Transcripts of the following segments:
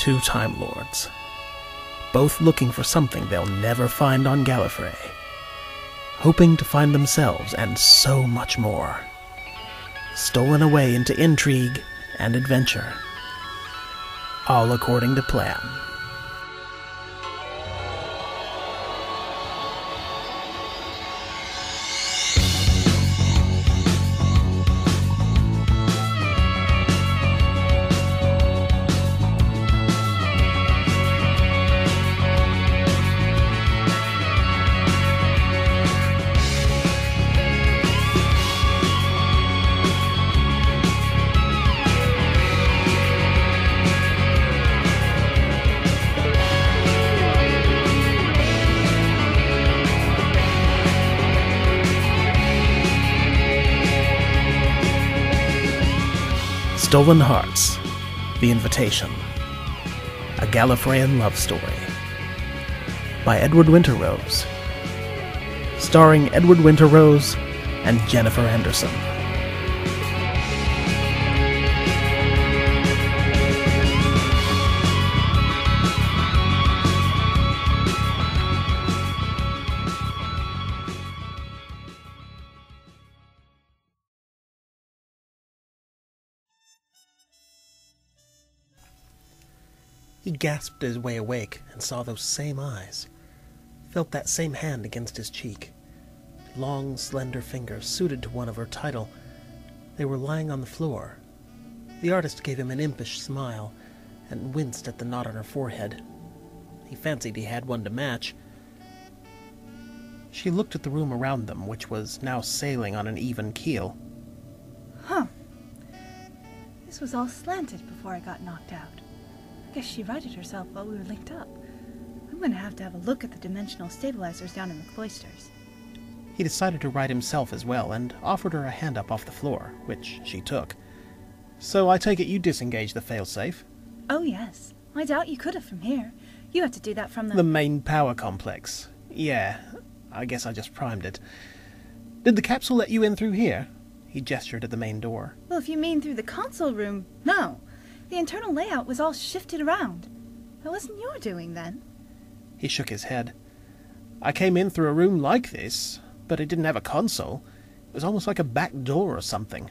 two Time Lords, both looking for something they'll never find on Gallifrey, hoping to find themselves and so much more, stolen away into intrigue and adventure, all according to plan. Stolen Hearts, The Invitation, a Gallifreyan love story, by Edward Winterrose, starring Edward Winterrose and Jennifer Anderson. He gasped his way awake and saw those same eyes, felt that same hand against his cheek. Long, slender fingers suited to one of her title. They were lying on the floor. The artist gave him an impish smile and winced at the knot on her forehead. He fancied he had one to match. She looked at the room around them, which was now sailing on an even keel. Huh. This was all slanted before I got knocked out. I guess she righted herself while we were linked up. I'm going to have a look at the dimensional stabilizers down in the cloisters. He decided to right himself as well, and offered her a hand up off the floor, which she took. So I take it you disengaged the failsafe? Oh yes. I doubt you could have from here. You had to do that from the main power complex. Yeah, I guess I just primed it. Did the capsule let you in through here? He gestured at the main door. Well, if you mean through the console room, no. The internal layout was all shifted around. That wasn't your doing, then. He shook his head. I came in through a room like this, but it didn't have a console. It was almost like a back door or something.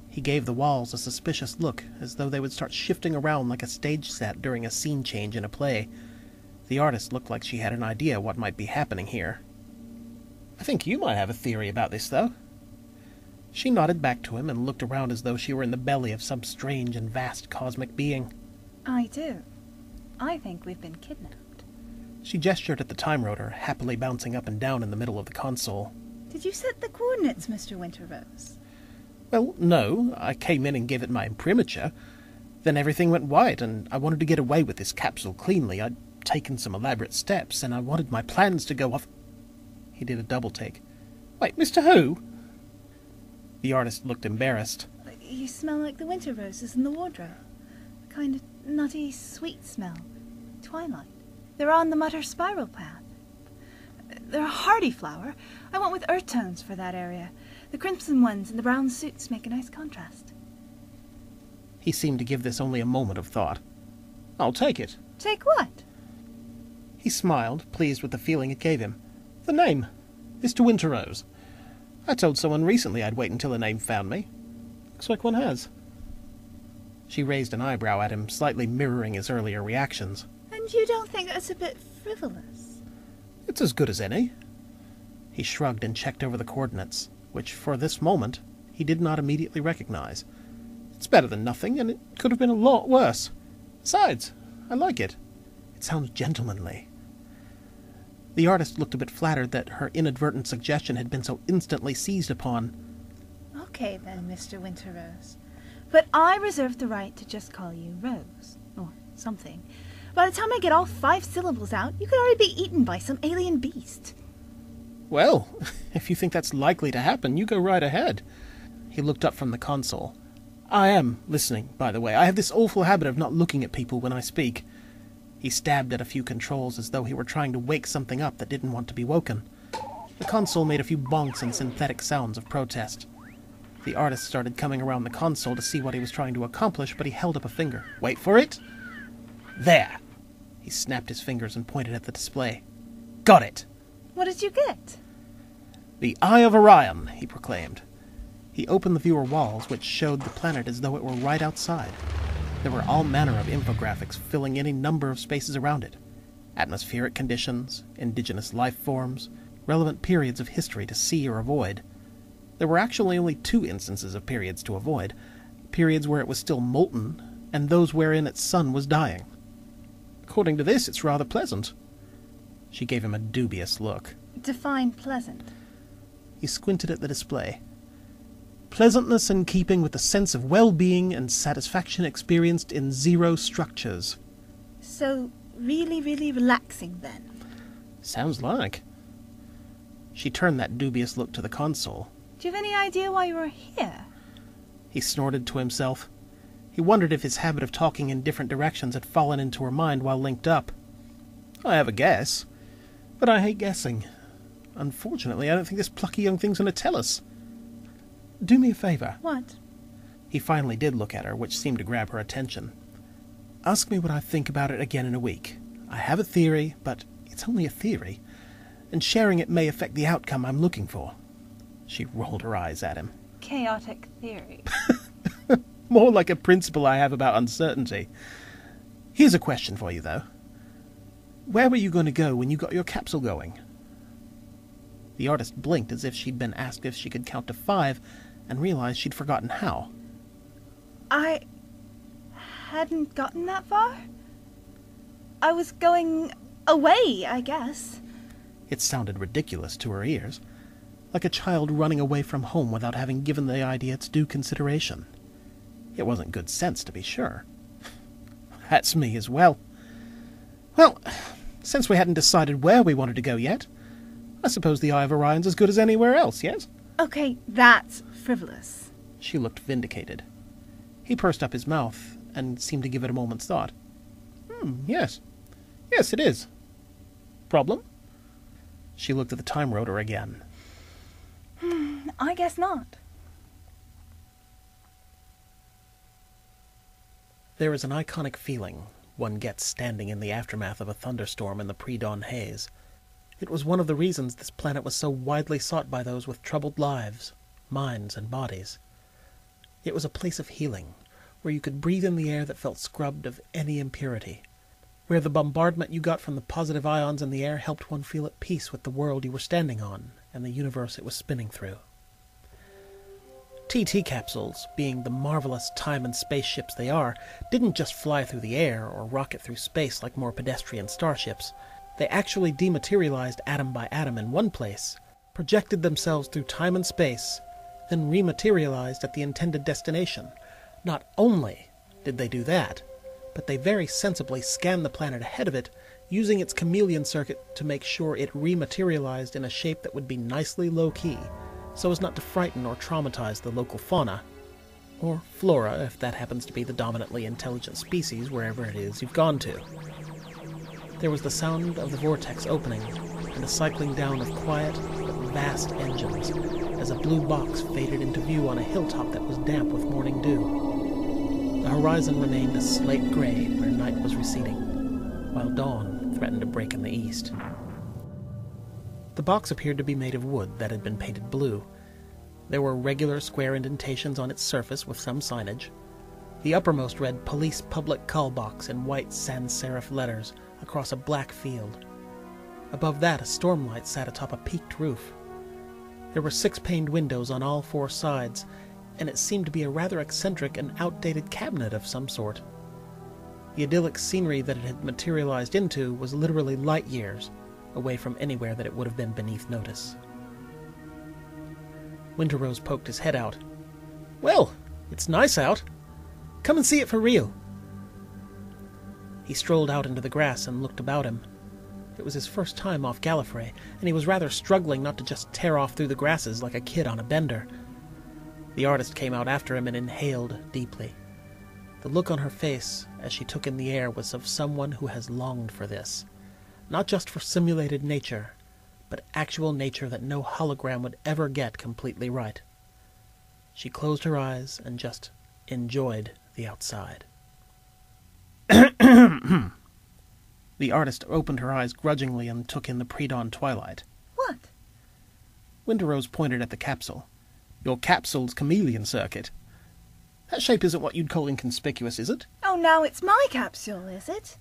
He gave the walls a suspicious look, as though they would start shifting around like a stage set during a scene change in a play. The artist looked like she had an idea what might be happening here. I think you might have a theory about this, though. She nodded back to him and looked around as though she were in the belly of some strange and vast cosmic being. I do. I think we've been kidnapped. She gestured at the time rotor, happily bouncing up and down in the middle of the console. Did you set the coordinates, Mr. Winterrose? Well, no. I came in and gave it my imprimatur. Then everything went white, and I wanted to get away with this capsule cleanly. I'd taken some elaborate steps, and I wanted my plans to go off... He did a double take. Wait, Mr. Who? The artist looked embarrassed. You smell like the winter roses in the wardrobe. A kind of nutty, sweet smell. Twilight. They're on the Mutter spiral path. They're a hardy flower. I went with earth tones for that area. The crimson ones and the brown suits make a nice contrast. He seemed to give this only a moment of thought. I'll take it. Take what? He smiled, pleased with the feeling it gave him. The name. Mr. Winterrose. I told someone recently I'd wait until a name found me. Looks like one has. She raised an eyebrow at him, slightly mirroring his earlier reactions. And you don't think that's a bit frivolous? It's as good as any. He shrugged and checked over the coordinates, which, for this moment, he did not immediately recognize. It's better than nothing, and it could have been a lot worse. Besides, I like it. It sounds gentlemanly. The artist looked a bit flattered that her inadvertent suggestion had been so instantly seized upon. Okay then, Mr. Winterrose. But I reserve the right to just call you Rose, or something. By the time I get all 5 syllables out, you could already be eaten by some alien beast. Well, if you think that's likely to happen, you go right ahead. He looked up from the console. I am listening, by the way. I have this awful habit of not looking at people when I speak. He stabbed at a few controls as though he were trying to wake something up that didn't want to be woken. The console made a few bonks and synthetic sounds of protest. The artist started coming around the console to see what he was trying to accomplish, but he held up a finger. Wait for it! There! He snapped his fingers and pointed at the display. Got it! What did you get? The Eye of Orion, he proclaimed. He opened the viewer walls, which showed the planet as though it were right outside. There were all manner of infographics filling any number of spaces around it. Atmospheric conditions, indigenous life forms, relevant periods of history to see or avoid. There were actually only 2 instances of periods to avoid, periods where it was still molten, and those wherein its sun was dying. According to this, it's rather pleasant. She gave him a dubious look. Define pleasant. He squinted at the display. Pleasantness in keeping with the sense of well-being and satisfaction experienced in zero structures. So, really, really relaxing then? Sounds like. She turned that dubious look to the console. Do you have any idea why you were here? He snorted to himself. He wondered if his habit of talking in different directions had fallen into her mind while linked up. I have a guess, but I hate guessing. Unfortunately, I don't think this plucky young thing's going to tell us. Do me a favour. What? He finally did look at her, which seemed to grab her attention. Ask me what I think about it again in a week. I have a theory, but it's only a theory, and sharing it may affect the outcome I'm looking for. She rolled her eyes at him. Chaotic theory. More like a principle I have about uncertainty. Here's a question for you, though. Where were you going to go when you got your capsule going? The artist blinked as if she'd been asked if she could count to 5, and realized she'd forgotten how. I hadn't gotten that far. I was going away, I guess. It sounded ridiculous to her ears, like a child running away from home without having given the idea its due consideration. It wasn't good sense, to be sure. That's me as well. Well, since we hadn't decided where we wanted to go yet, I suppose the Eye of Orion's as good as anywhere else, yes? Okay, that's frivolous. She looked vindicated. He pursed up his mouth and seemed to give it a moment's thought. Yes. Yes, it is. Problem? She looked at the time rotor again. I guess not. There is an iconic feeling one gets standing in the aftermath of a thunderstorm in the pre-dawn haze. It was one of the reasons this planet was so widely sought by those with troubled lives, minds, and bodies. It was a place of healing, where you could breathe in the air that felt scrubbed of any impurity, where the bombardment you got from the positive ions in the air helped one feel at peace with the world you were standing on and the universe it was spinning through. TT capsules, being the marvelous time and space ships they are, didn't just fly through the air or rocket through space like more pedestrian starships. They actually dematerialized atom by atom in one place, projected themselves through time and space, then rematerialized at the intended destination. Not only did they do that, but they very sensibly scanned the planet ahead of it, using its chameleon circuit to make sure it rematerialized in a shape that would be nicely low-key, so as not to frighten or traumatize the local fauna, or flora if that happens to be the dominantly intelligent species wherever it is you've gone to. There was the sound of the vortex opening, and a cycling down of quiet but vast engines, as a blue box faded into view on a hilltop that was damp with morning dew. The horizon remained a slate gray where night was receding, while dawn threatened to break in the east. The box appeared to be made of wood that had been painted blue. There were regular square indentations on its surface with some signage. The uppermost read Police Public Call Box in white sans serif letters across a black field. Above that, a stormlight sat atop a peaked roof. There were 6-paned windows on all 4 sides, and it seemed to be a rather eccentric and outdated cabinet of some sort. The idyllic scenery that it had materialized into was literally light years away from anywhere that it would have been beneath notice. Winterrose poked his head out. "Well, it's nice out. Come and see it for real." He strolled out into the grass and looked about him. It was his first time off Gallifrey, and he was rather struggling not to just tear off through the grasses like a kid on a bender. The artist came out after him and inhaled deeply. The look on her face as she took in the air was of someone who has longed for this. Not just for simulated nature, but actual nature that no hologram would ever get completely right. She closed her eyes and just enjoyed the outside. The artist opened her eyes grudgingly and took in the pre-dawn twilight. What? Winterrose pointed at the capsule. Your capsule's chameleon circuit. That shape isn't what you'd call inconspicuous, is it? Oh, now it's my capsule, is it?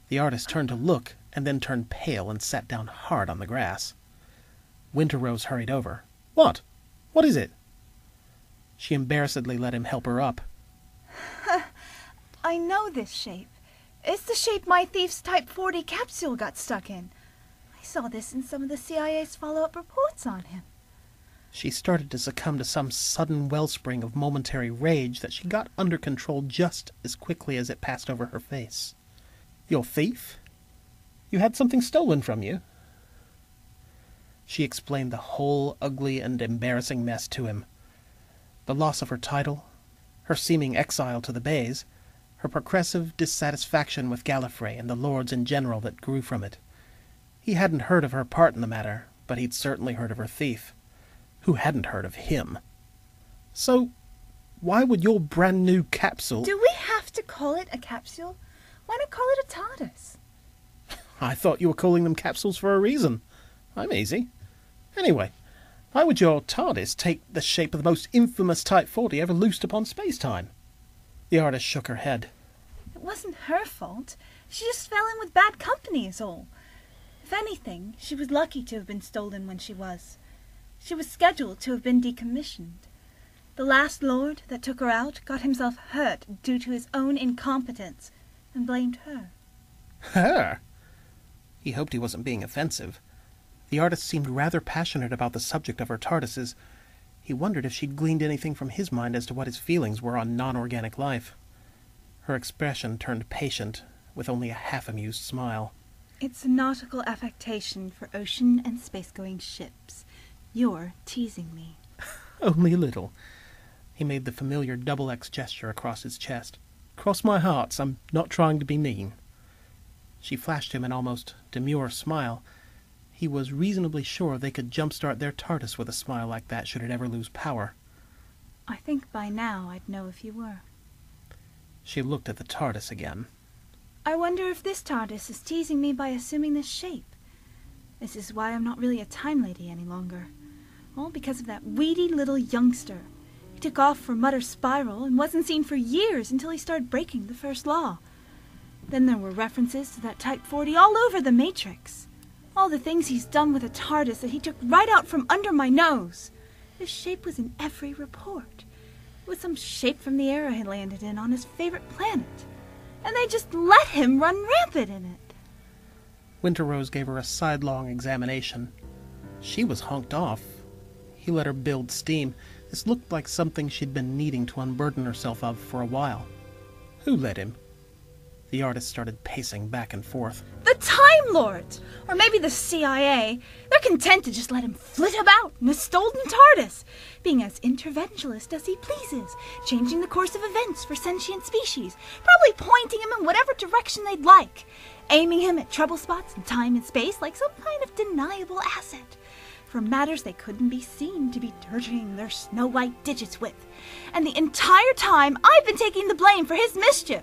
The artist turned to look, and then turned pale and sat down hard on the grass. Winterrose hurried over. What? What is it? She embarrassedly let him help her up. I know this shape. It's the shape my thief's Type 40 capsule got stuck in. I saw this in some of the CIA's follow-up reports on him. She started to succumb to some sudden wellspring of momentary rage that she got under control just as quickly as it passed over her face. Your thief? You had something stolen from you? She explained the whole ugly and embarrassing mess to him. The loss of her title, her seeming exile to the Bays, her progressive dissatisfaction with Gallifrey and the lords in general that grew from it. He hadn't heard of her part in the matter, but he'd certainly heard of her thief. Who hadn't heard of him? So, why would your brand new capsule... Do we have to call it a capsule? Why not call it a TARDIS? I thought you were calling them capsules for a reason. I'm easy. Anyway, why would your TARDIS take the shape of the most infamous Type 40 ever loosed upon space-time? The artist shook her head. It wasn't her fault. She just fell in with bad company is all. If anything, she was lucky to have been stolen when she was. She was scheduled to have been decommissioned. The last lord that took her out got himself hurt due to his own incompetence and blamed her. Her? He hoped he wasn't being offensive. The artist seemed rather passionate about the subject of her TARDISes. He wondered if she'd gleaned anything from his mind as to what his feelings were on non-organic life. Her expression turned patient, with only a half-amused smile. It's a nautical affectation for ocean and space-going ships. You're teasing me. Only a little. He made the familiar double X gesture across his chest. Cross my hearts, I'm not trying to be mean. She flashed him an almost demure smile. He was reasonably sure they could jumpstart their TARDIS with a smile like that should it ever lose power. I think by now I'd know if you were. She looked at the TARDIS again. I wonder if this TARDIS is teasing me by assuming this shape. This is why I'm not really a time lady any longer. All because of that weedy little youngster. He took off for Mutter Spiral and wasn't seen for years until he started breaking the first law. Then there were references to that Type 40 all over the Matrix. All the things he's done with a TARDIS that he took right out from under my nose. This shape was in every report. It was some shape from the era he landed in on his favorite planet. And they just let him run rampant in it. Winterrose gave her a sidelong examination. She was honked off. He let her build steam. This looked like something she'd been needing to unburden herself of for a while. Who let him? The artist started pacing back and forth. The Time Lords! Or maybe the CIA. They're content to just let him flit about in a stolen TARDIS, being as interventionist as he pleases, changing the course of events for sentient species, probably pointing him in whatever direction they'd like, aiming him at trouble spots in time and space like some kind of deniable asset, for matters they couldn't be seen to be dirtying their snow-white digits with. And the entire time I've been taking the blame for his mischief.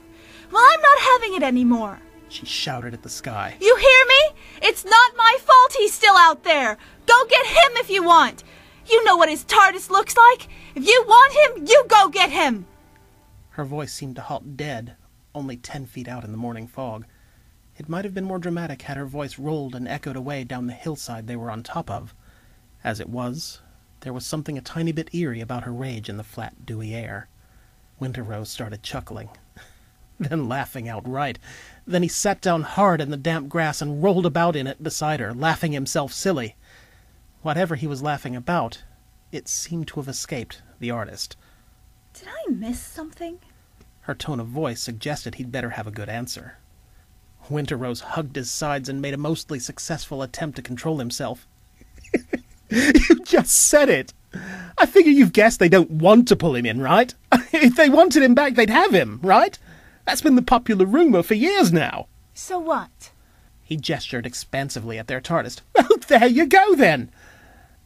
Well, I'm not having it anymore. She shouted at the sky. You hear me? It's not my fault he's still out there. Go get him if you want. You know what his TARDIS looks like. If you want him, you go get him. Her voice seemed to halt dead, only 10 feet out in the morning fog. It might have been more dramatic had her voice rolled and echoed away down the hillside they were on top of. As it was, there was something a tiny bit eerie about her rage in the flat, dewy air. Winterrose started chuckling. Then laughing outright. Then he sat down hard in the damp grass and rolled about in it beside her, laughing himself silly. Whatever he was laughing about, it seemed to have escaped the artist. Did I miss something? Her tone of voice suggested he'd better have a good answer. Winterrose hugged his sides and made a mostly successful attempt to control himself. You just said it! I figure you've guessed they don't want to pull him in, right? If they wanted him back, they'd have him, right? That's been the popular rumor for years now. So what? He gestured expansively at their TARDIS. Well, there you go, then.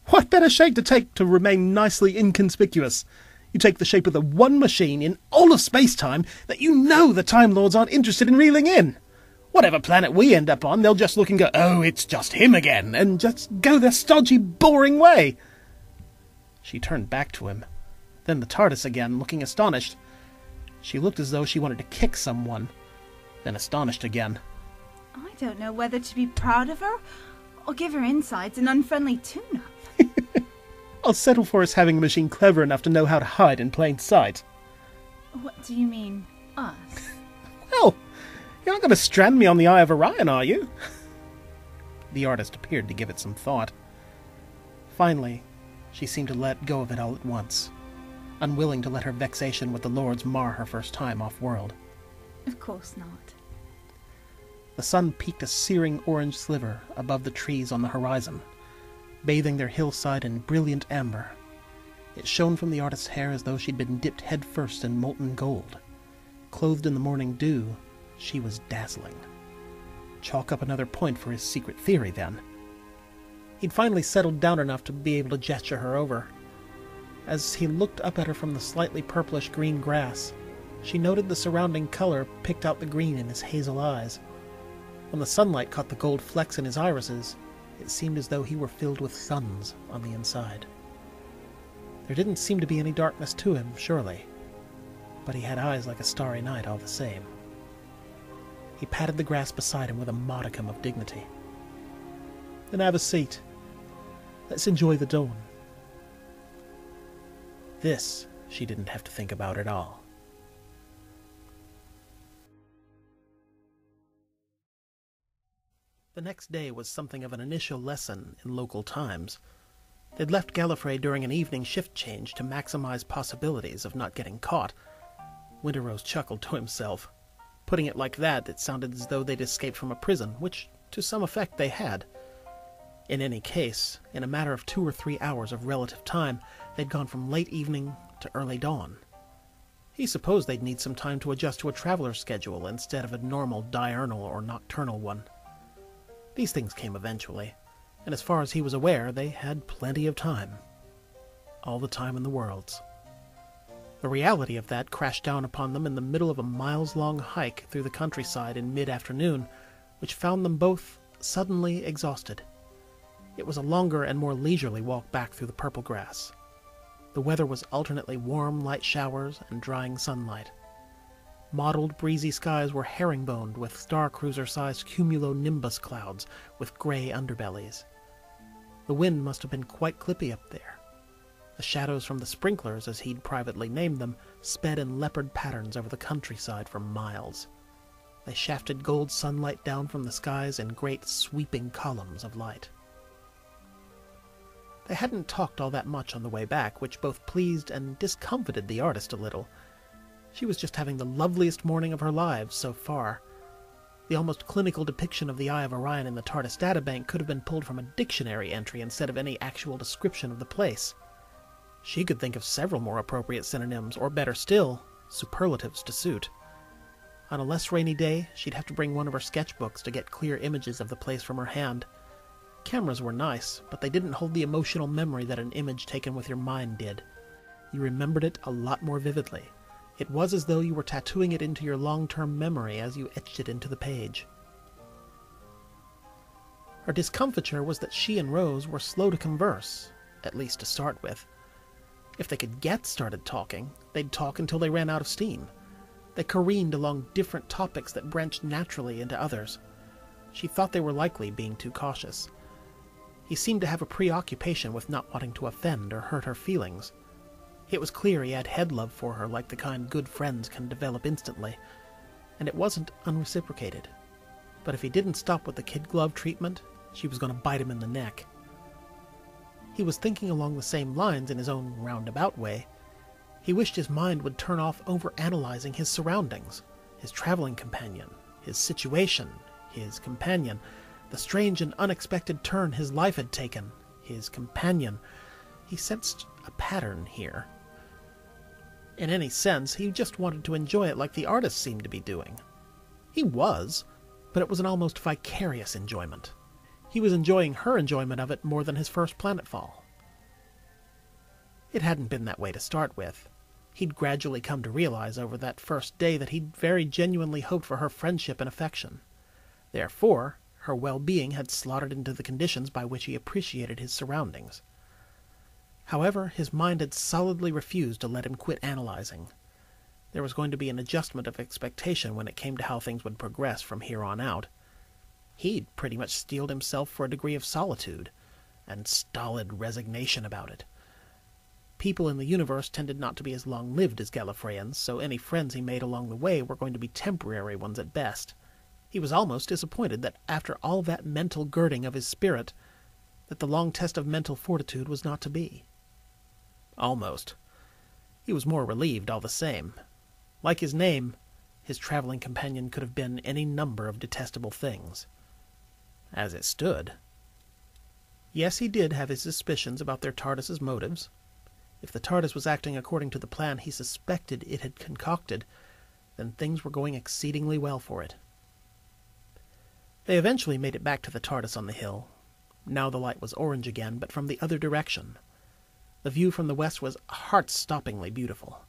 What better shape to take to remain nicely inconspicuous? You take the shape of the one machine in all of space-time that you know the Time Lords aren't interested in reeling in. Whatever planet we end up on, they'll just look and go, "Oh, it's just him again," and just go their stodgy, boring way. She turned back to him. Then the TARDIS again, looking astonished. She looked as though she wanted to kick someone. Then astonished again. I don't know whether to be proud of her or give her insides an unfriendly tune-up. I'll settle for us having a machine clever enough to know how to hide in plain sight. What do you mean, us? Well, you're not going to strand me on the Eye of Orion, are you? The artist appeared to give it some thought. Finally, she seemed to let go of it all at once, unwilling to let her vexation with the Lords mar her first time off-world. Of course not. The sun peaked a searing orange sliver above the trees on the horizon, bathing their hillside in brilliant amber. It shone from the artist's hair as though she'd been dipped head-first in molten gold. Clothed in the morning dew, she was dazzling. Chalk up another point for his secret theory, then. He'd finally settled down enough to be able to gesture her over. As he looked up at her from the slightly purplish-green grass, she noted the surrounding color picked out the green in his hazel eyes. When the sunlight caught the gold flecks in his irises, it seemed as though he were filled with suns on the inside. There didn't seem to be any darkness to him, surely, but he had eyes like a starry night all the same. He patted the grass beside him with a modicum of dignity. "Then have a seat. Let's enjoy the dawn." This she didn't have to think about at all. The next day was something of an initial lesson in local times. They'd left Gallifrey during an evening shift change to maximize possibilities of not getting caught. Winterrose chuckled to himself. Putting it like that, it sounded as though they'd escaped from a prison, which, to some effect, they had. In any case, in a matter of 2 or 3 hours of relative time, they'd gone from late evening to early dawn. He supposed they'd need some time to adjust to a traveler's schedule instead of a normal diurnal or nocturnal one. These things came eventually, and as far as he was aware, they had plenty of time. All the time in the worlds. The reality of that crashed down upon them in the middle of a miles-long hike through the countryside in mid-afternoon, which found them both suddenly exhausted. It was a longer and more leisurely walk back through the purple grass. The weather was alternately warm, light showers and drying sunlight. Mottled, breezy skies were herringboned with star-cruiser-sized cumulonimbus clouds with gray underbellies. The wind must have been quite clippy up there. The shadows from the sprinklers, as he'd privately named them, sped in leopard patterns over the countryside for miles. They shafted gold sunlight down from the skies in great sweeping columns of light. They hadn't talked all that much on the way back, which both pleased and discomfited the artist a little. She was just having the loveliest morning of her lives so far. The almost clinical depiction of the Eye of Orion in the TARDIS databank could have been pulled from a dictionary entry instead of any actual description of the place. She could think of several more appropriate synonyms, or better still, superlatives to suit. On a less rainy day, she'd have to bring one of her sketchbooks to get clear images of the place from her hand. Cameras were nice, but they didn't hold the emotional memory that an image taken with your mind did. You remembered it a lot more vividly. It was as though you were tattooing it into your long-term memory as you etched it into the page. Her discomfiture was that she and Rose were slow to converse, at least to start with. If they could get started talking, they'd talk until they ran out of steam. They careened along different topics that branched naturally into others. She thought they were likely being too cautious. He seemed to have a preoccupation with not wanting to offend or hurt her feelings. It was clear he had head love for her like the kind good friends can develop instantly, and it wasn't unreciprocated. But if he didn't stop with the kid glove treatment, she was going to bite him in the neck. He was thinking along the same lines in his own roundabout way. He wished his mind would turn off over-analyzing his surroundings, his traveling companion, his situation, his companion, the strange and unexpected turn his life had taken, his companion. He sensed a pattern here. In any sense, he just wanted to enjoy it like the artist seemed to be doing. He was, but it was an almost vicarious enjoyment. He was enjoying her enjoyment of it more than his first planetfall. It hadn't been that way to start with. He'd gradually come to realize over that first day that he'd very genuinely hoped for her friendship and affection. Therefore, her well-being had slotted into the conditions by which he appreciated his surroundings. However, his mind had solidly refused to let him quit analyzing. There was going to be an adjustment of expectation when it came to how things would progress from here on out. He'd pretty much steeled himself for a degree of solitude, and stolid resignation about it. People in the universe tended not to be as long-lived as Gallifreyans, so any friends he made along the way were going to be temporary ones at best. He was almost disappointed that after all that mental girding of his spirit, that the long test of mental fortitude was not to be. Almost. He was more relieved all the same. Like his name, his traveling companion could have been any number of detestable things. As it stood... Yes, he did have his suspicions about their TARDIS's motives. If the TARDIS was acting according to the plan he suspected it had concocted, then things were going exceedingly well for it. They eventually made it back to the TARDIS on the hill. Now the light was orange again, but from the other direction. The view from the west was heart-stoppingly beautiful.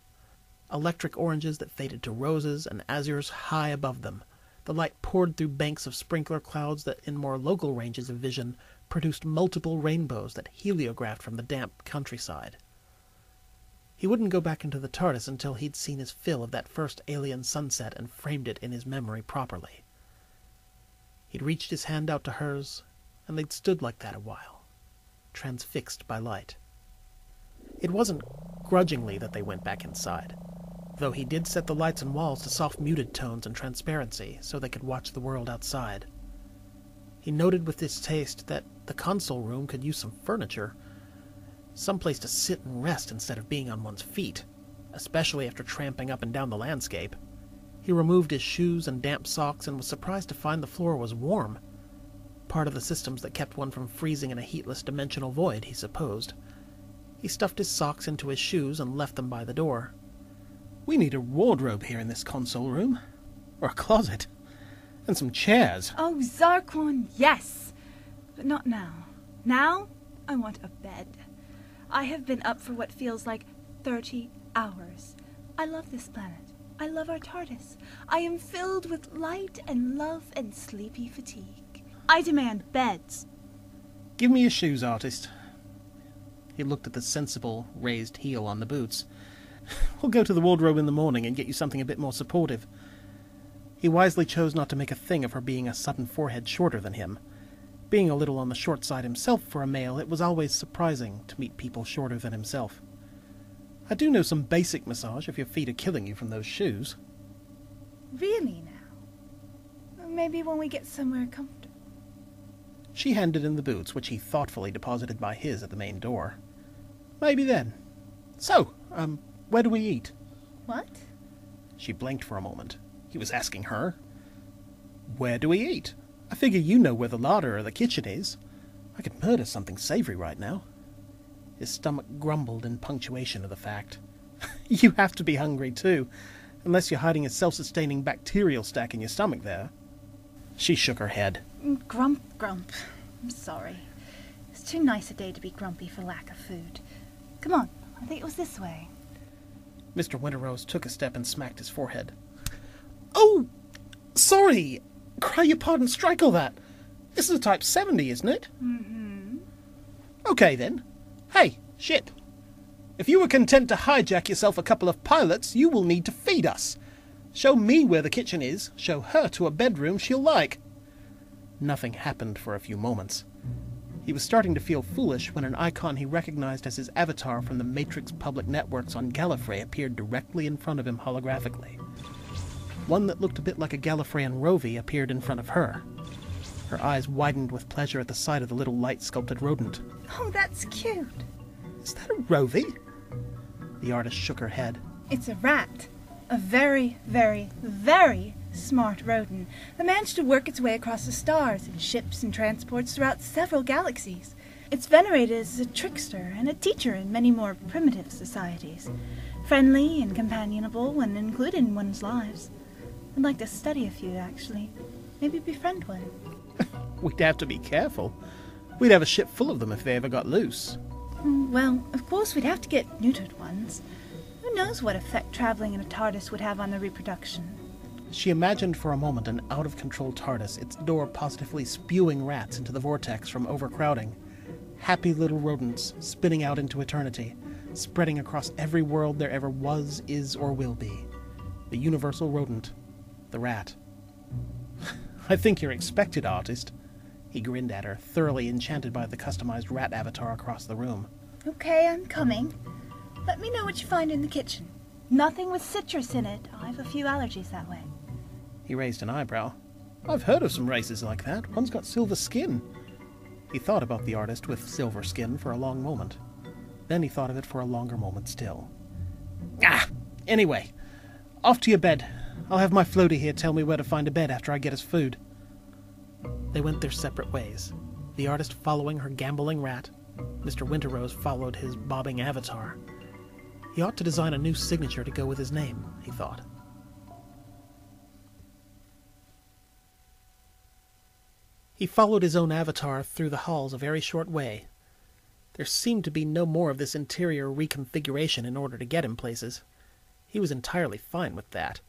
Electric oranges that faded to roses and azures high above them. The light poured through banks of sprinkler clouds that, in more local ranges of vision, produced multiple rainbows that heliographed from the damp countryside. He wouldn't go back into the TARDIS until he'd seen his fill of that first alien sunset and framed it in his memory properly. He'd reached his hand out to hers, and they'd stood like that a while, transfixed by light. It wasn't grudgingly that they went back inside, though he did set the lights and walls to soft muted tones and transparency so they could watch the world outside. He noted with distaste that the console room could use some furniture, some place to sit and rest instead of being on one's feet, especially after tramping up and down the landscape. He removed his shoes and damp socks and was surprised to find the floor was warm. Part of the systems that kept one from freezing in a heatless dimensional void, he supposed. He stuffed his socks into his shoes and left them by the door. We need a wardrobe here in this console room. Or a closet. And some chairs. Oh, Zarquan, yes! But not now. Now, I want a bed. I have been up for what feels like 30 hours. I love this planet. I love our TARDIS. I am filled with light and love and sleepy fatigue. I demand beds. Give me your shoes, artist. He looked at the sensible, raised heel on the boots. We'll go to the wardrobe in the morning and get you something a bit more supportive. He wisely chose not to make a thing of her being a sudden forehead shorter than him. Being a little on the short side himself for a male, it was always surprising to meet people shorter than himself. I do know some basic massage if your feet are killing you from those shoes. Really now? Maybe when we get somewhere comfortable. She handed him the boots, which he thoughtfully deposited by his at the main door. Maybe then. So, where do we eat? What? She blinked for a moment. He was asking her. Where do we eat? I figure you know where the larder or the kitchen is. I could murder something savory right now. His stomach grumbled in punctuation of the fact. You have to be hungry too, unless you're hiding a self-sustaining bacterial stack in your stomach there. She shook her head. Grump. I'm sorry. It's too nice a day to be grumpy for lack of food. Come on, I think it was this way. Mr. Winterrose took a step and smacked his forehead. Oh! Sorry! Cry your pardon, strike all that! This is a Type 70, isn't it? Mm-hmm. Okay, then. Hey, ship! If you were content to hijack yourself a couple of pilots, you will need to feed us. Show me where the kitchen is. Show her to a bedroom she'll like. Nothing happened for a few moments. He was starting to feel foolish when an icon he recognized as his avatar from the Matrix public networks on Gallifrey appeared directly in front of him holographically. One that looked a bit like a Gallifreyan rovie appeared in front of her. Her eyes widened with pleasure at the sight of the little light-sculpted rodent. Oh, that's cute. Is that a rovie? The artist shook her head. It's a rat. A very, very, very smart rodent that managed to work its way across the stars in ships and transports throughout several galaxies. It's venerated as a trickster and a teacher in many more primitive societies. Friendly and companionable when included in one's lives. I'd like to study a few, actually. Maybe befriend one. We'd have to be careful. We'd have a ship full of them if they ever got loose. Well, of course we'd have to get neutered ones. Who knows what effect traveling in a TARDIS would have on their reproduction? She imagined for a moment an out-of-control TARDIS, its door positively spewing rats into the vortex from overcrowding. Happy little rodents spinning out into eternity, spreading across every world there ever was, is, or will be. The universal rodent. The rat. "I think you're expected, artist." He grinned at her, thoroughly enchanted by the customized rat avatar across the room. Okay, I'm coming. Let me know what you find in the kitchen. Nothing with citrus in it. I've a few allergies that way. He raised an eyebrow. "I've heard of some races like that. One's got silver skin." He thought about the artist with silver skin for a long moment. Then he thought of it for a longer moment still. Anyway, off to your bed. I'll have my floaty here tell me where to find a bed after I get us food." They went their separate ways, the artist following her gambolling rat. Mr. Winterrose followed his bobbing avatar. He ought to design a new signature to go with his name, he thought. He followed his own avatar through the halls a very short way. There seemed to be no more of this interior reconfiguration in order to get him places. He was entirely fine with that.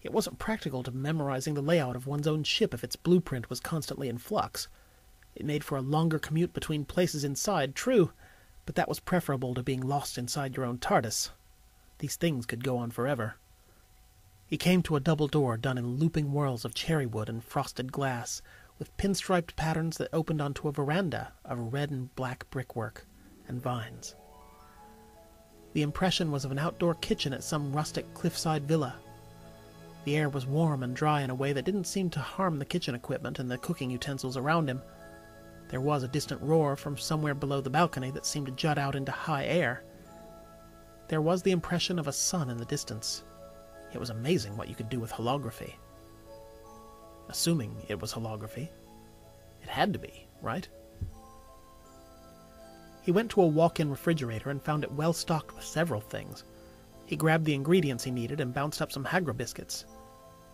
It wasn't practical to memorizing the layout of one's own ship if its blueprint was constantly in flux. It made for a longer commute between places inside, true, but that was preferable to being lost inside your own TARDIS. These things could go on forever. He came to a double door done in looping whorls of cherry wood and frosted glass, with pinstriped patterns that opened onto a veranda of red and black brickwork and vines. The impression was of an outdoor kitchen at some rustic cliffside villa. The air was warm and dry in a way that didn't seem to harm the kitchen equipment and the cooking utensils around him. There was a distant roar from somewhere below the balcony that seemed to jut out into high air. There was the impression of a sun in the distance. It was amazing what you could do with holography. Assuming it was holography. It had to be, right? He went to a walk-in refrigerator and found it well stocked with several things. He grabbed the ingredients he needed and bounced up some Hagra biscuits.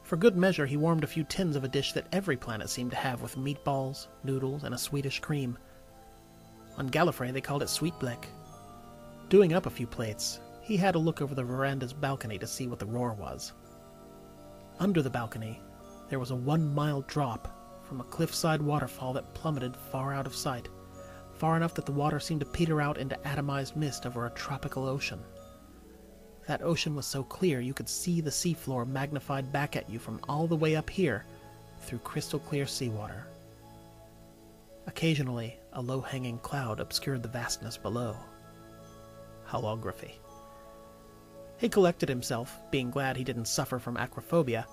For good measure, he warmed a few tins of a dish that every planet seemed to have, with meatballs, noodles, and a Swedish cream. On Gallifrey, they called it sweetbleck. Doing up a few plates, he had a look over the veranda's balcony to see what the roar was. Under the balcony, there was a 1-mile drop from a cliffside waterfall that plummeted far out of sight, far enough that the water seemed to peter out into atomized mist over a tropical ocean. That ocean was so clear you could see the seafloor magnified back at you from all the way up here through crystal-clear seawater. Occasionally, a low-hanging cloud obscured the vastness below. Holography. He collected himself, being glad he didn't suffer from acrophobia,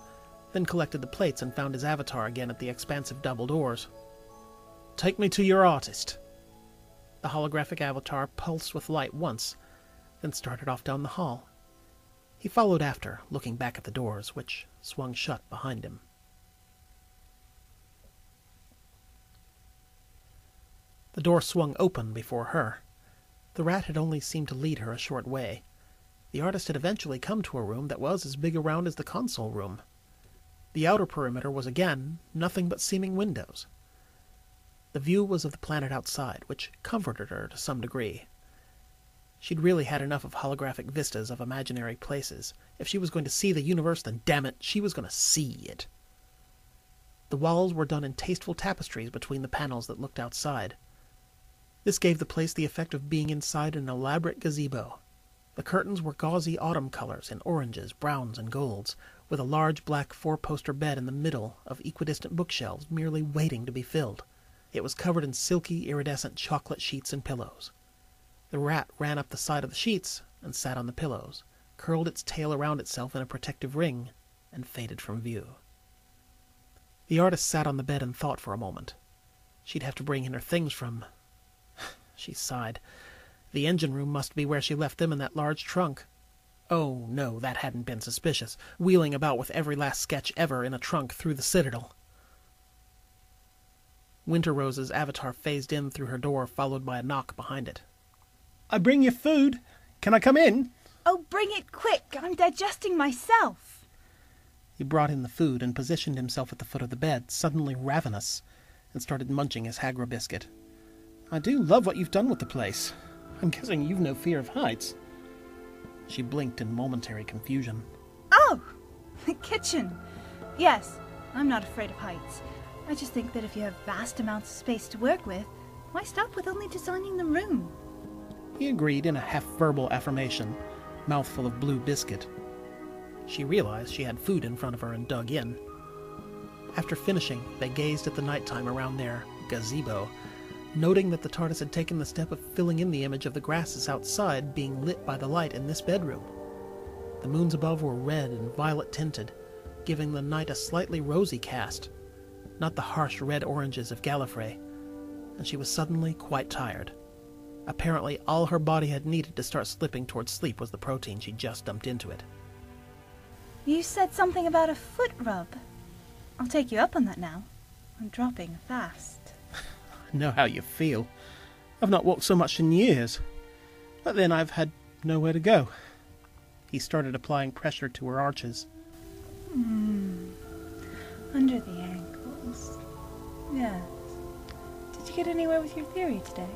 then collected the plates and found his avatar again at the expansive double doors. "Take me to your artist." The holographic avatar pulsed with light once, then started off down the hall. He followed after, looking back at the doors, which swung shut behind him. The door swung open before her. The rat had only seemed to lead her a short way. The artist had eventually come to a room that was as big around as the console room. The outer perimeter was again nothing but seeming windows. The view was of the planet outside, which comforted her to some degree. She'd really had enough of holographic vistas of imaginary places. If she was going to see the universe, then damn it, she was going to see it. The walls were done in tasteful tapestries between the panels that looked outside. This gave the place the effect of being inside an elaborate gazebo. The curtains were gauzy autumn colors in oranges, browns, and golds, with a large black 4-poster bed in the middle of equidistant bookshelves merely waiting to be filled. It was covered in silky, iridescent chocolate sheets and pillows. The rat ran up the side of the sheets and sat on the pillows, curled its tail around itself in a protective ring, and faded from view. The artist sat on the bed and thought for a moment. She'd have to bring in her things from... She sighed. The engine room must be where she left them in that large trunk. Oh, no, that hadn't been suspicious, wheeling about with every last sketch ever in a trunk through the Citadel. Winterrose's avatar phased in through her door, followed by a knock behind it. "I bring you food. Can I come in?" Oh, bring it quick! I'm digesting myself. He brought in the food and positioned himself at the foot of the bed, suddenly ravenous, and started munching his Hagra biscuit. "I do love what you've done with the place. I'm guessing you've no fear of heights." She blinked in momentary confusion. Oh, the kitchen. Yes, I'm not afraid of heights. I just think that if you have vast amounts of space to work with, why stop with only designing the room? He agreed in a half-verbal affirmation, mouthful of blue biscuit. She realized she had food in front of her and dug in. After finishing, they gazed at the nighttime around their gazebo, noting that the TARDIS had taken the step of filling in the image of the grasses outside being lit by the light in this bedroom. The moons above were red and violet tinted, giving the night a slightly rosy cast, not the harsh red-oranges of Gallifrey, and she was suddenly quite tired. Apparently all her body had needed to start slipping towards sleep was the protein she just dumped into it. You said something about a foot rub. I'll take you up on that now. I'm dropping fast. I know how you feel. I've not walked so much in years. But then I've had nowhere to go. He started applying pressure to her arches. Under the ankles. Yes. Did you get anywhere with your theory today?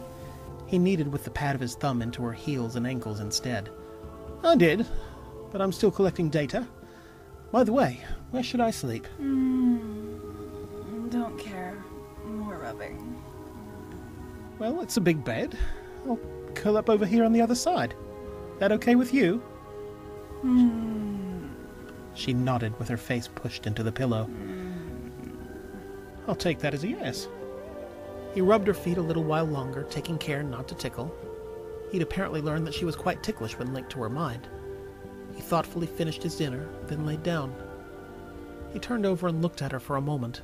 He kneaded with the pad of his thumb into her heels and ankles instead. I did, but I'm still collecting data. By the way, where should I sleep? Don't care. More rubbing. Well, it's a big bed. I'll curl up over here on the other side. That okay with you? She nodded with her face pushed into the pillow. I'll take that as a yes. He rubbed her feet a little while longer, taking care not to tickle. He'd apparently learned that she was quite ticklish when linked to her mind. He thoughtfully finished his dinner, then laid down. He turned over and looked at her for a moment.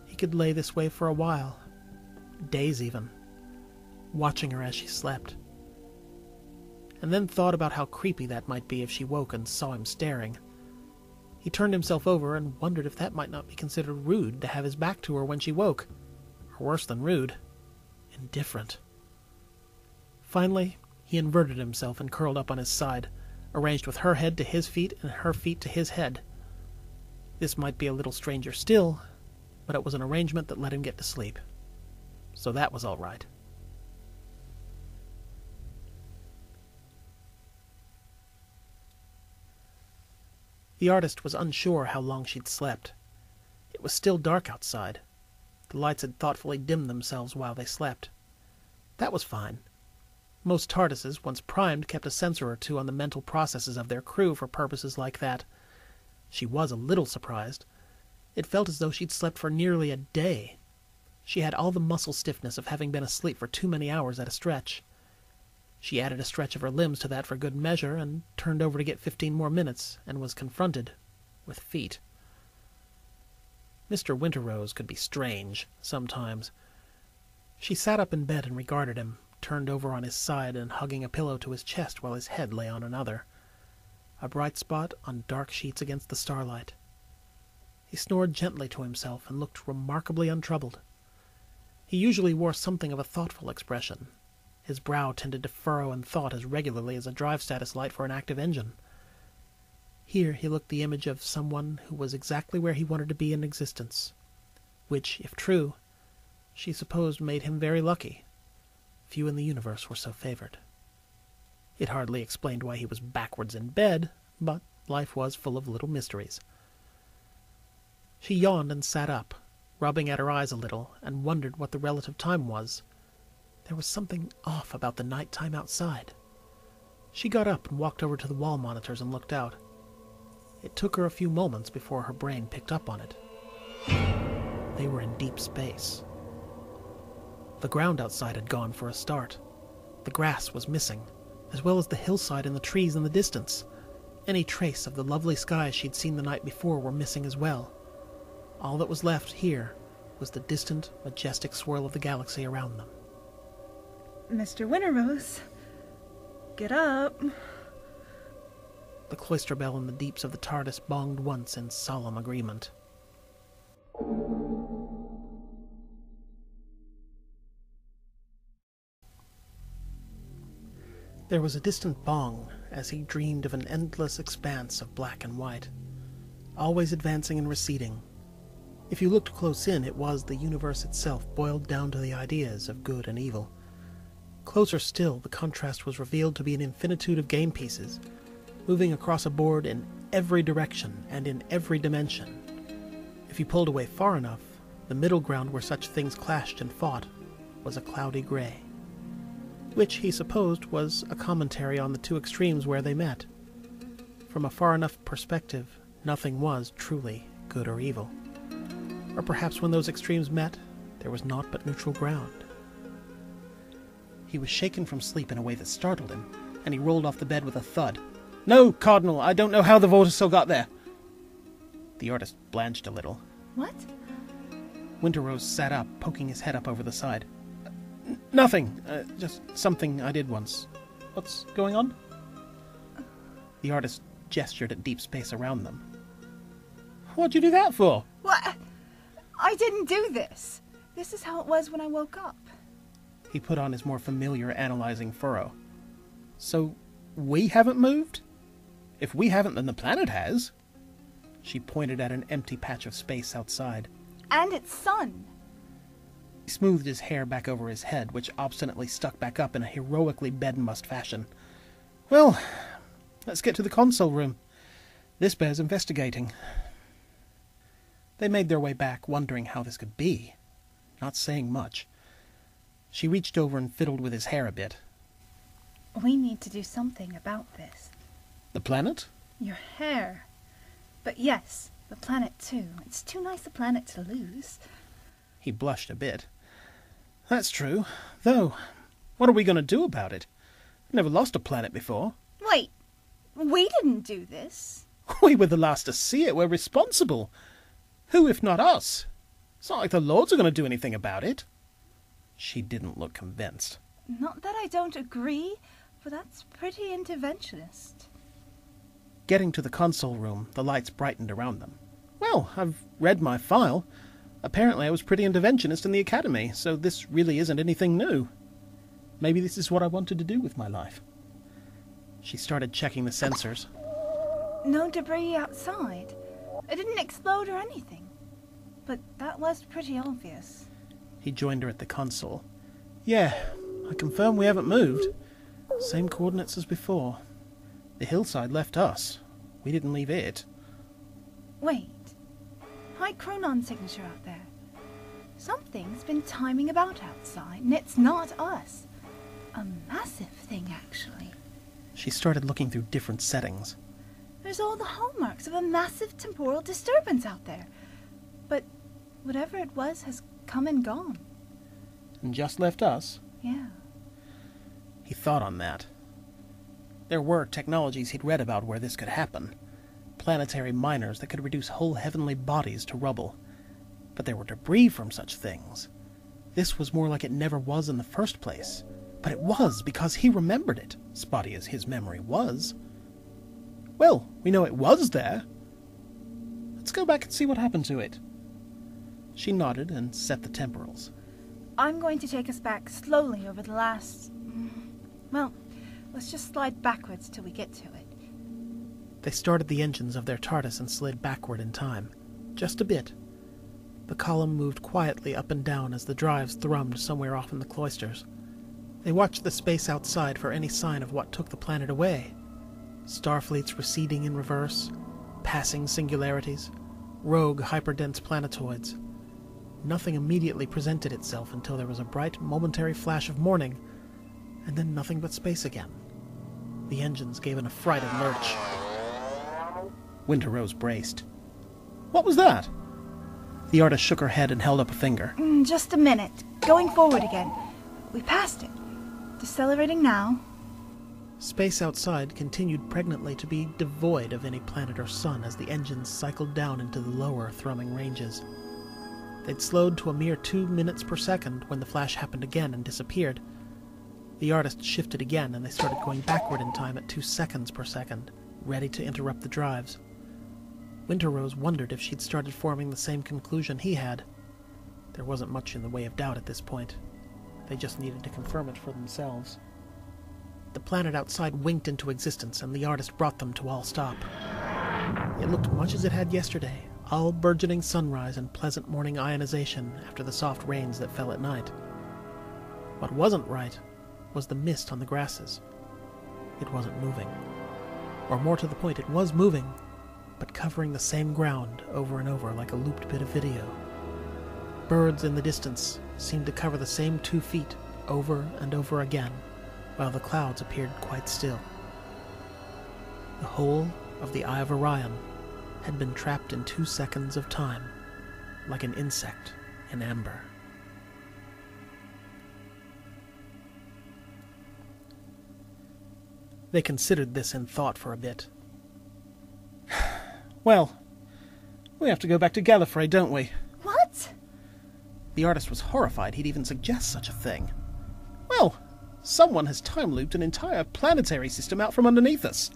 He could lay this way for a while, days even, watching her as she slept. And then thought about how creepy that might be if she woke and saw him staring. He turned himself over and wondered if that might not be considered rude to have his back to her when she woke. Or worse than rude, indifferent. Finally, he inverted himself and curled up on his side, arranged with her head to his feet and her feet to his head. This might be a little stranger still, but it was an arrangement that let him get to sleep. So that was all right. The artist was unsure how long she'd slept. It was still dark outside. The lights had thoughtfully dimmed themselves while they slept. That was fine. Most TARDISes, once primed, kept a sensor or two on the mental processes of their crew for purposes like that. She was a little surprised. It felt as though she'd slept for nearly a day. She had all the muscle stiffness of having been asleep for too many hours at a stretch. She added a stretch of her limbs to that for good measure, and turned over to get 15 more minutes, and was confronted with feet. Mr. Winterrose could be strange, sometimes. She sat up in bed and regarded him, turned over on his side and hugging a pillow to his chest while his head lay on another. A bright spot on dark sheets against the starlight. He snored gently to himself and looked remarkably untroubled. He usually wore something of a thoughtful expression. His brow tended to furrow in thought as regularly as a drive status light for an active engine. Here he looked the image of someone who was exactly where he wanted to be in existence, which, if true, she supposed made him very lucky. Few in the universe were so favored. It hardly explained why he was backwards in bed, but life was full of little mysteries. She yawned and sat up, rubbing at her eyes a little, and wondered what the relative time was. There was something off about the night time outside. She got up and walked over to the wall monitors and looked out. It took her a few moments before her brain picked up on it. They were in deep space. The ground outside had gone for a start. The grass was missing, as well as the hillside and the trees in the distance. Any trace of the lovely skies she'd seen the night before were missing as well. All that was left here was the distant, majestic swirl of the galaxy around them. Mr. Winterrose, get up. The cloister bell in the deeps of the TARDIS bonged once in solemn agreement. There was a distant bong as he dreamed of an endless expanse of black and white, always advancing and receding. If you looked close in, it was the universe itself boiled down to the ideas of good and evil. Closer still, the contrast was revealed to be an infinitude of game pieces, moving across a board in every direction and in every dimension. If you pulled away far enough, the middle ground where such things clashed and fought was a cloudy gray, which he supposed was a commentary on the two extremes where they met. From a far enough perspective, nothing was truly good or evil. Or perhaps when those extremes met, there was naught but neutral ground. He was shaken from sleep in a way that startled him, and he rolled off the bed with a thud. "No, Cardinal, I don't know how the vorticel got there." The artist blanched a little. What? Winterrose sat up, poking his head up over the side. Nothing. Just something I did once. What's going on?" The artist gestured at deep space around them. "What'd you do that for?" What? I didn't do this. This is how it was when I woke up. He put on his more familiar analyzing furrow. "So, we haven't moved? If we haven't, then the planet has." She pointed at an empty patch of space outside. And its sun. He smoothed his hair back over his head, which obstinately stuck back up in a heroically bedmust fashion. "Well, let's get to the console room. This bears investigating." They made their way back, wondering how this could be, not saying much. She reached over and fiddled with his hair a bit. We need to do something about this. "The planet?" Your hair. But yes, the planet too. It's too nice a planet to lose. He blushed a bit. "That's true. Though, what are we going to do about it? I've never lost a planet before." Wait, we didn't do this. "We were the last to see it. We're responsible. Who, if not us? It's not like the Lords are going to do anything about it." She didn't look convinced. Not that I don't agree, but that's pretty interventionist. Getting to the console room, the lights brightened around them. "Well, I've read my file. Apparently I was pretty interventionist in the academy, so this really isn't anything new. Maybe this is what I wanted to do with my life." She started checking the sensors. No debris outside. It didn't explode or anything. But that was pretty obvious. He joined her at the console. "Yeah, I confirm we haven't moved. Same coordinates as before. The hillside left us. We didn't leave it." Wait. High chronon signature out there. Something's been timing about outside, and it's not us. A massive thing, actually. She started looking through different settings. There's all the hallmarks of a massive temporal disturbance out there. But whatever it was has come and gone. "And just left us?" Yeah. He thought on that. There were technologies he'd read about where this could happen. Planetary miners that could reduce whole heavenly bodies to rubble. But there were debris from such things. This was more like it never was in the first place. But it was, because he remembered it, spotty as his memory was. "Well, we know it was there. Let's go back and see what happened to it." She nodded and set the temporals. I'm going to take us back slowly over the last... Well, let's just slide backwards till we get to it. They started the engines of their TARDIS and slid backward in time. Just a bit. The column moved quietly up and down as the drives thrummed somewhere off in the cloisters. They watched the space outside for any sign of what took the planet away. Starfleets receding in reverse, passing singularities, rogue hyperdense planetoids. Nothing immediately presented itself until there was a bright, momentary flash of morning, and then nothing but space again. The engines gave an affrighted lurch. Winterrose braced. "What was that?" The artist shook her head and held up a finger. Just a minute. Going forward again. We passed it. Decelerating now. Space outside continued pregnantly to be devoid of any planet or sun as the engines cycled down into the lower thrumming ranges. They'd slowed to a mere 2 minutes per second when the flash happened again and disappeared. The artist shifted again and they started going backward in time at 2 seconds per second, ready to interrupt the drives. Winterrose wondered if she'd started forming the same conclusion he had. There wasn't much in the way of doubt at this point. They just needed to confirm it for themselves. The planet outside winked into existence, and the artist brought them to all stop. It looked much as it had yesterday, all burgeoning sunrise and pleasant morning ionization after the soft rains that fell at night. What wasn't right was the mist on the grasses. It wasn't moving. Or more to the point, it was moving, but covering the same ground over and over like a looped bit of video. Birds in the distance seemed to cover the same 2 feet over and over again, while the clouds appeared quite still. The whole of the Eye of Orion had been trapped in 2 seconds of time, like an insect in amber. They considered this in thought for a bit. Well, we have to go back to Gallifrey, don't we? What? The artist was horrified he'd even suggest such a thing. Well, someone has time-looped an entire planetary system out from underneath us.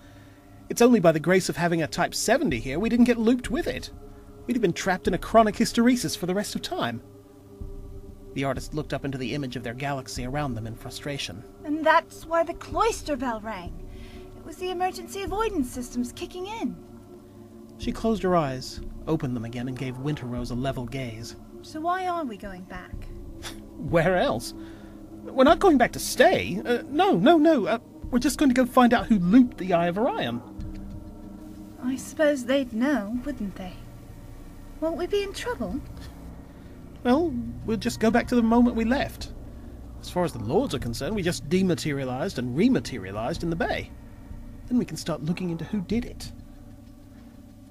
It's only by the grace of having a Type 70 here we didn't get looped with it. We'd have been trapped in a chronic hysteresis for the rest of time. The artist looked up into the image of their galaxy around them in frustration. And that's why the cloister bell rang. It was the emergency avoidance systems kicking in. She closed her eyes, opened them again, and gave Winterrose a level gaze. So why are we going back? Where else? We're not going back to stay. No. We're just going to go find out who looped the Eye of Orion. I suppose they'd know, wouldn't they? Won't we be in trouble? Well, we'll just go back to the moment we left. As far as the Lords are concerned, we just dematerialized and rematerialized in the bay. Then we can start looking into who did it.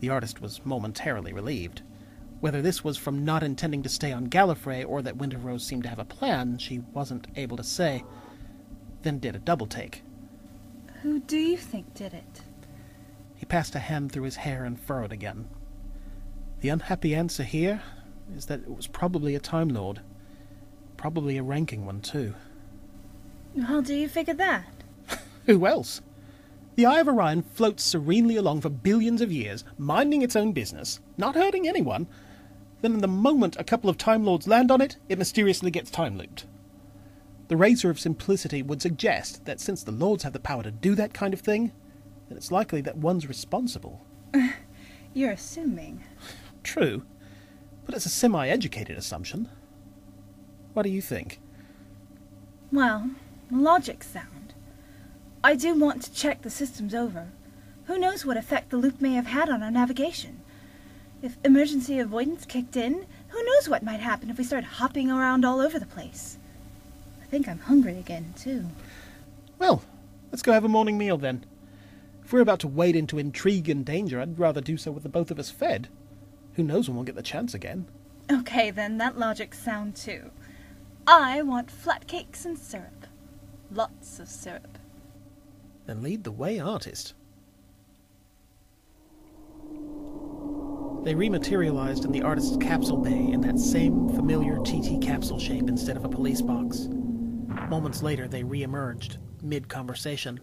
The artist was momentarily relieved. Whether this was from not intending to stay on Gallifrey or that Winterrose seemed to have a plan, she wasn't able to say. Then did a double take. Who do you think did it? He passed a hand through his hair and furrowed again. The unhappy answer here is that it was probably a Time Lord. Probably a ranking one, too. How do you figure that? Who else? The Eye of Orion floats serenely along for billions of years, minding its own business, not hurting anyone. Then in the moment a couple of Time Lords land on it, it mysteriously gets time-looped. The razor of simplicity would suggest that since the Lords have the power to do that kind of thing, then it's likely that one's responsible. You're assuming. True, but it's a semi-educated assumption. What do you think? Well, logic's sound. I do want to check the systems over. Who knows what effect the loop may have had on our navigation? If emergency avoidance kicked in, who knows what might happen if we started hopping around all over the place? I think I'm hungry again, too. Well, let's go have a morning meal then. If we're about to wade into intrigue and danger, I'd rather do so with the both of us fed. Who knows when we'll get the chance again. Okay, then, that logic's sound, too. I want flat cakes and syrup. Lots of syrup. Then lead the way, artist. They rematerialized in the artist's capsule bay in that same familiar TT capsule shape instead of a police box. Moments later, they re-emerged, mid-conversation.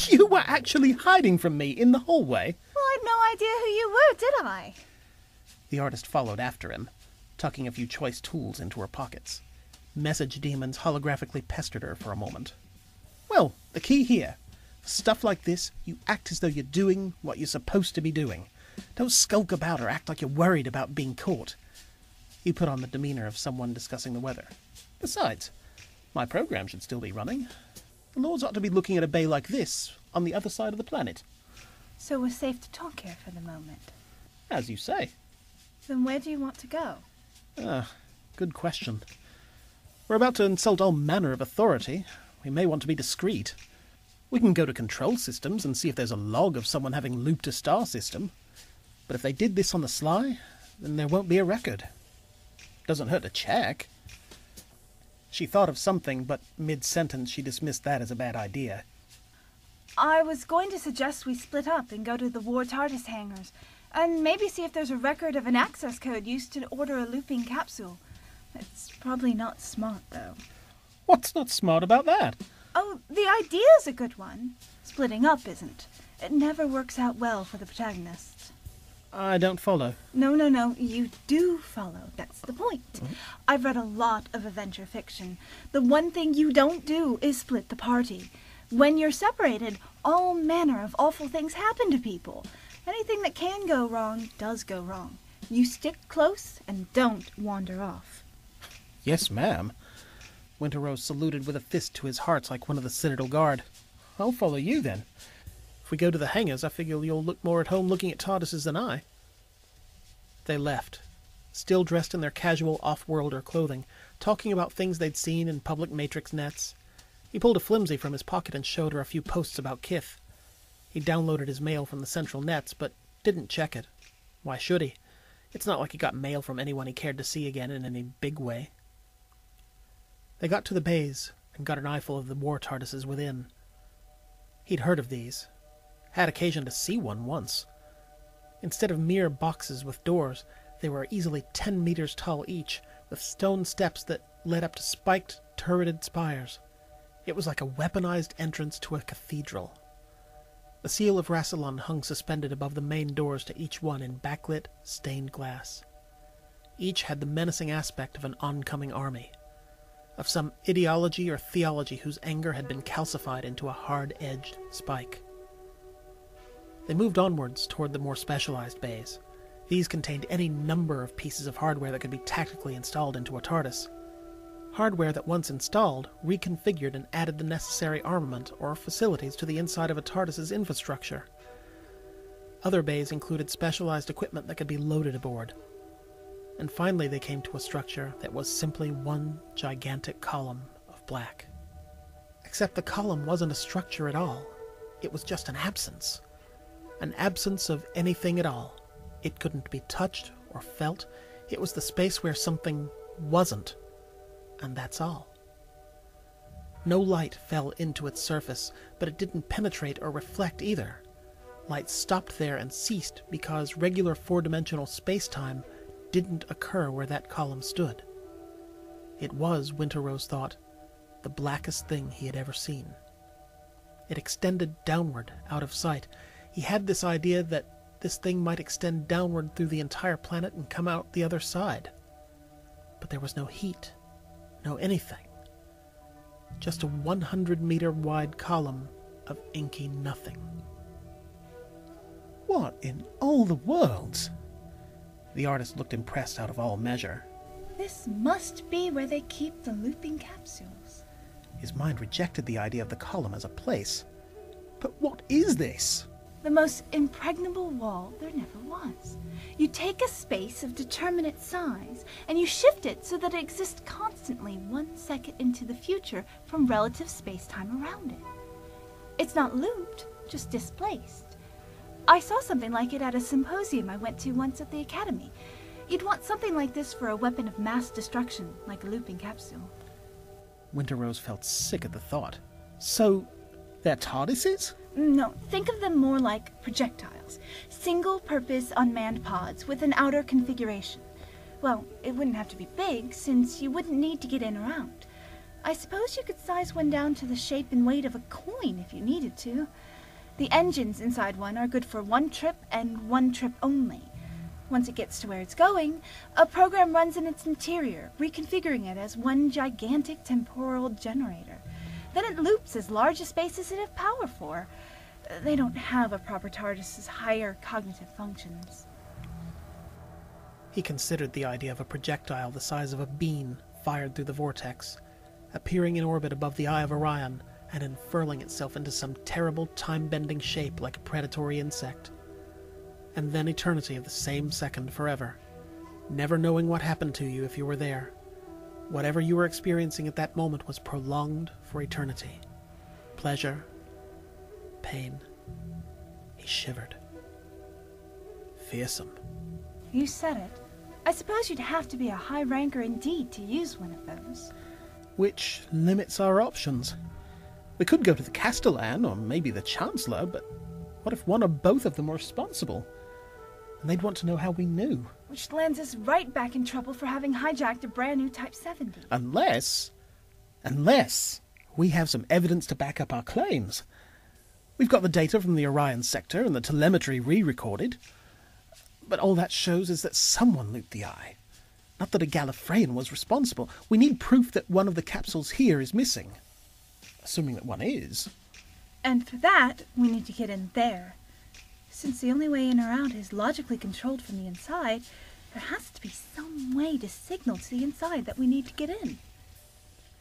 You were actually hiding from me in the hallway. Well, I'd no idea who you were, did I? The artist followed after him, tucking a few choice tools into her pockets. Message demons holographically pestered her for a moment. Well, the key here. For stuff like this, you act as though you're doing what you're supposed to be doing. Don't skulk about or act like you're worried about being caught. He put on the demeanor of someone discussing the weather. Besides, my program should still be running. The Lords ought to be looking at a bay like this on the other side of the planet. So we're safe to talk here for the moment. As you say. Then where do you want to go? Good question. We're about to insult all manner of authority. We may want to be discreet. We can go to control systems and see if there's a log of someone having looped a star system. But if they did this on the sly, then there won't be a record. Doesn't hurt to check. She thought of something, but mid-sentence she dismissed that as a bad idea. I was going to suggest we split up and go to the War TARDIS hangars, and maybe see if there's a record of an access code used to order a looping capsule. It's probably not smart, though. What's not smart about that? Oh, the idea's a good one. Splitting up isn't. It never works out well for the protagonists. I don't follow. No, you do follow. That's the point. I've read a lot of adventure fiction. The one thing you don't do is split the party. When you're separated, all manner of awful things happen to people. Anything that can go wrong does go wrong. You stick close and don't wander off. Yes, ma'am. Winterrose saluted with a fist to his heart like one of the Citadel Guard. I'll follow you then. If we go to the hangars, I figure you'll look more at home looking at TARDISes than I. They left, still dressed in their casual off-worlder clothing, talking about things they'd seen in public Matrix nets. He pulled a flimsy from his pocket and showed her a few posts about Kith. He downloaded his mail from the central nets, but didn't check it. Why should he? It's not like he got mail from anyone he cared to see again in any big way. They got to the bays and got an eyeful of the war TARDISes within. He'd heard of these. Had occasion to see one once. Instead of mere boxes with doors, they were easily 10 meters tall each, with stone steps that led up to spiked, turreted spires. It was like a weaponized entrance to a cathedral. The seal of Rassilon hung suspended above the main doors to each one in backlit, stained glass. Each had the menacing aspect of an oncoming army, of some ideology or theology whose anger had been calcified into a hard-edged spike. They moved onwards toward the more specialized bays. These contained any number of pieces of hardware that could be tactically installed into a TARDIS. Hardware that once installed, reconfigured and added the necessary armament or facilities to the inside of a TARDIS's infrastructure. Other bays included specialized equipment that could be loaded aboard. And finally they came to a structure that was simply one gigantic column of black. Except the column wasn't a structure at all. It was just an absence. An absence of anything at all. It couldn't be touched or felt. It was the space where something wasn't. And that's all. No light fell into its surface, but it didn't penetrate or reflect either. Light stopped there and ceased because regular four-dimensional space-time didn't occur where that column stood. It was, Winterrose thought, the blackest thing he had ever seen. It extended downward, out of sight. He had this idea that this thing might extend downward through the entire planet and come out the other side. But there was no heat, no anything. Just a 100-meter-wide column of inky nothing. What in all the worlds? The artist looked impressed out of all measure. This must be where they keep the looping capsules. His mind rejected the idea of the column as a place. But what is this? The most impregnable wall there never was. You take a space of determinate size, and you shift it so that it exists constantly 1 second into the future from relative space-time around it. It's not looped, just displaced. I saw something like it at a symposium I went to once at the Academy. You'd want something like this for a weapon of mass destruction, like a looping capsule. Winterrose felt sick at the thought. So, they're TARDISes? No, think of them more like projectiles. Single-purpose unmanned pods with an outer configuration. Well, it wouldn't have to be big, since you wouldn't need to get in or out. I suppose you could size one down to the shape and weight of a coin if you needed to. The engines inside one are good for 1 trip and 1 trip only. Once it gets to where it's going, a program runs in its interior, reconfiguring it as one gigantic temporal generator. Then it loops as large a space as it has power for. They don't have a proper TARDIS's higher cognitive functions. He considered the idea of a projectile the size of a bean fired through the vortex, appearing in orbit above the Eye of Orion and unfurling itself into some terrible time-bending shape like a predatory insect. And then eternity of the same second forever, never knowing what happened to you if you were there. Whatever you were experiencing at that moment was prolonged for eternity. Pleasure, pain. He shivered. Fearsome. You said it. I suppose you'd have to be a high ranker indeed to use one of those. Which limits our options. We could go to the Castellan, or maybe the Chancellor, but what if one or both of them were responsible? And they'd want to know how we knew. Which lands us right back in trouble for having hijacked a brand new Type 70. Unless we have some evidence to back up our claims. We've got the data from the Orion sector and the telemetry re-recorded. But all that shows is that someone looped the eye. Not that a Gallifreyan was responsible. We need proof that one of the capsules here is missing. Assuming that one is. And for that, we need to get in there. Since the only way in or out is logically controlled from the inside, there has to be some way to signal to the inside that we need to get in.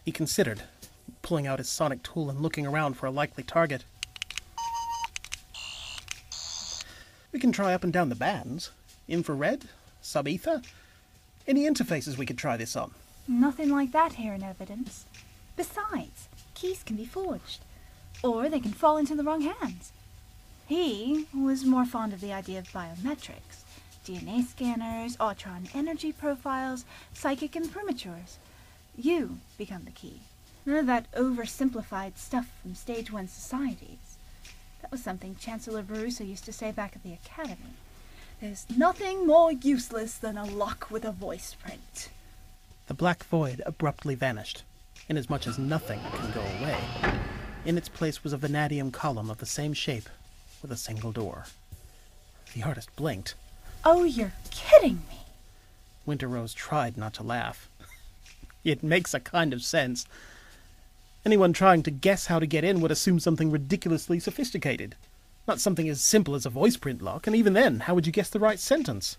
He considered, pulling out his sonic tool and looking around for a likely target. We can try up and down the bands. Infrared, sub-ether. Any interfaces we could try this on. Nothing like that here in evidence. Besides, keys can be forged, or they can fall into the wrong hands. He was more fond of the idea of biometrics, DNA scanners, Ultron energy profiles, psychic imprimaturs. You become the key. None of that oversimplified stuff from Stage 1 societies. That was something Chancellor Barusa used to say back at the Academy. There's nothing more useless than a lock with a voice print. The black void abruptly vanished, inasmuch as nothing can go away. In its place was a vanadium column of the same shape, with a single door. The artist blinked. Oh, you're kidding me! Winter Rose tried not to laugh. It makes a kind of sense. Anyone trying to guess how to get in would assume something ridiculously sophisticated. Not something as simple as a voice print lock, and even then, how would you guess the right sentence?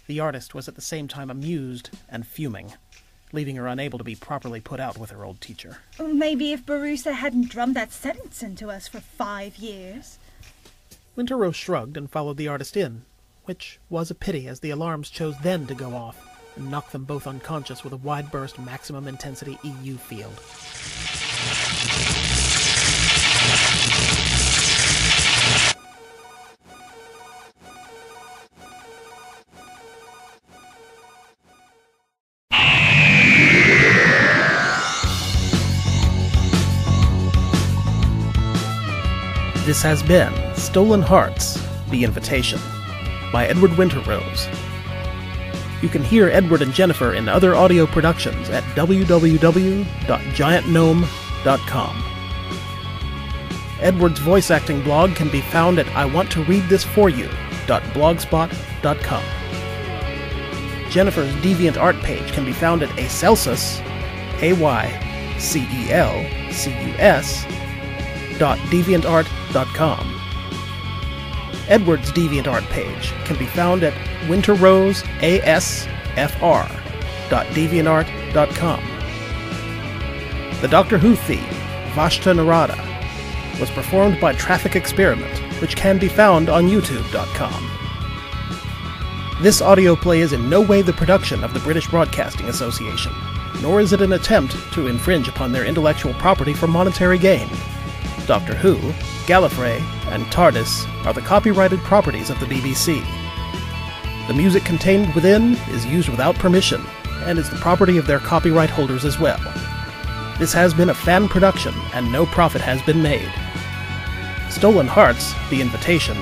The artist was at the same time amused and fuming, leaving her unable to be properly put out with her old teacher. Maybe if Barusa hadn't drummed that sentence into us for 5 years. Winter Rose shrugged and followed the artist in, which was a pity as the alarms chose then to go off and knock them both unconscious with a wide-burst maximum intensity EU field. This has been Stolen Hearts, The Invitation, by Edward Winterrose. You can hear Edward and Jennifer in other audio productions at www.giantgnome.com. Edward's voice acting blog can be found at iwanttoreadthisforyou.blogspot.com. Jennifer's DeviantArt page can be found at acelsus, AYCELCUS.deviantart.com. Edward's DeviantArt page can be found at winterroseasfr.deviantart.com. The Doctor Who theme, Vashta Narada, was performed by Traffic Experiment, which can be found on youtube.com. This audio play is in no way the production of the British Broadcasting Association, nor is it an attempt to infringe upon their intellectual property for monetary gain. Doctor Who, Gallifrey, and TARDIS are the copyrighted properties of the BBC. The music contained within is used without permission, and is the property of their copyright holders as well. This has been a fan production, and no profit has been made. Stolen Hearts, The Invitation,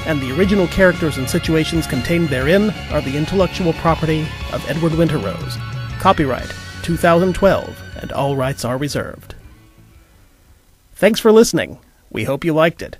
and the original characters and situations contained therein are the intellectual property of Edward Winterrose. Copyright 2012, and all rights are reserved. Thanks for listening. We hope you liked it.